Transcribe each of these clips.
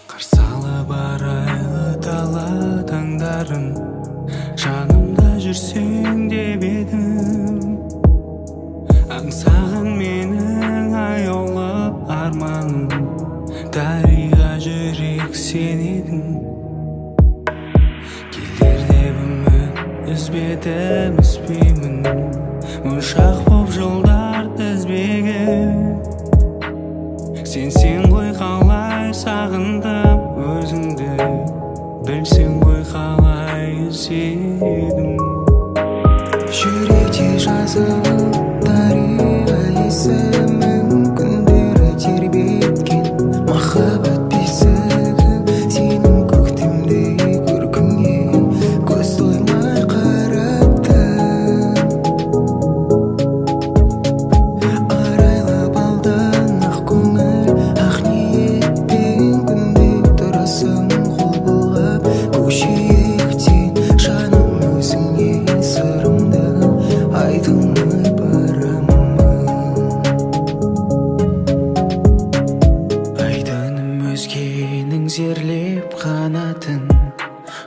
Қарсы алып арайлы дала таңдарын, жанымда жүрсең деп едім. Аңсаған менің аяулы арманым, дариға жүрек сен едің. Келер деп үміт үзбедім, үзбеймін, моншақ боп жылдар тізбегі. Сен ғой қалай сағындым өзіңді, білсең ғой қалай сүйдім. Жүректе жазылып дариға есімің, күндері тербеткен махаббат бесігі. Сенің көктемдей көркіңе көз тоймай қарады. Арайлап алдан ақ көңіл, ақ ниетпен күнде тұрасың қол бұлғап. Көкжиектен жаным өзіңе сырымды айтылмай барамын. Айданым өзгенің зерлеп қанатын,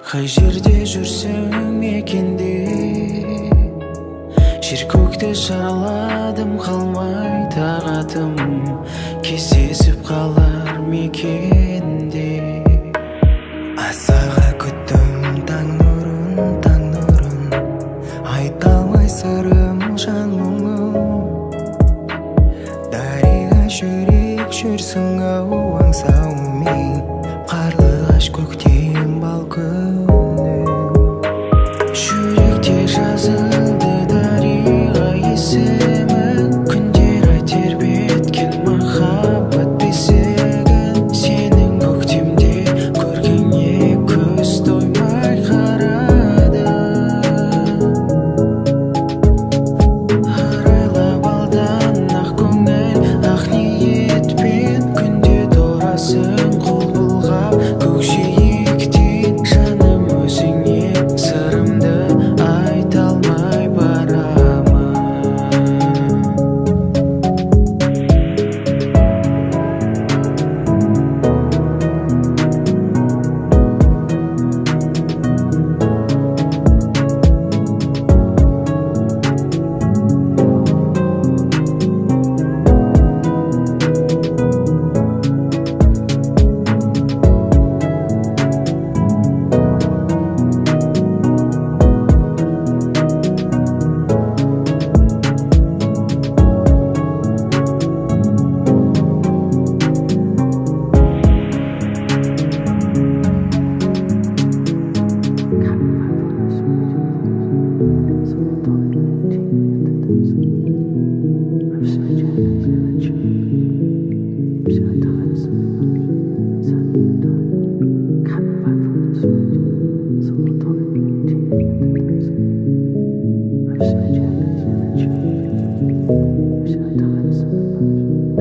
қай жерде жүрсің мекенде. Жер көкті жараладым, қалмай тағатым, кездесіп қалар мекенде. Асыға күттім таң нұрын, айта алмай сырым жан мұңым. Дариға жүрек жүрсің ау аңсаумен, қарлығаш көктем бал күнім. Жүректе жазылды дариға есімің, күндері тербеткен махаббат бесігін. Сенің көктемде көркіңе көз тоймай қарады. Арайлап алдан ақ көңіл, ақ ниетпен күнде тұрасың қол бұлғап. Көкжиектен жаным өзіңе сырымды айта алмай барамын.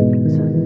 I'm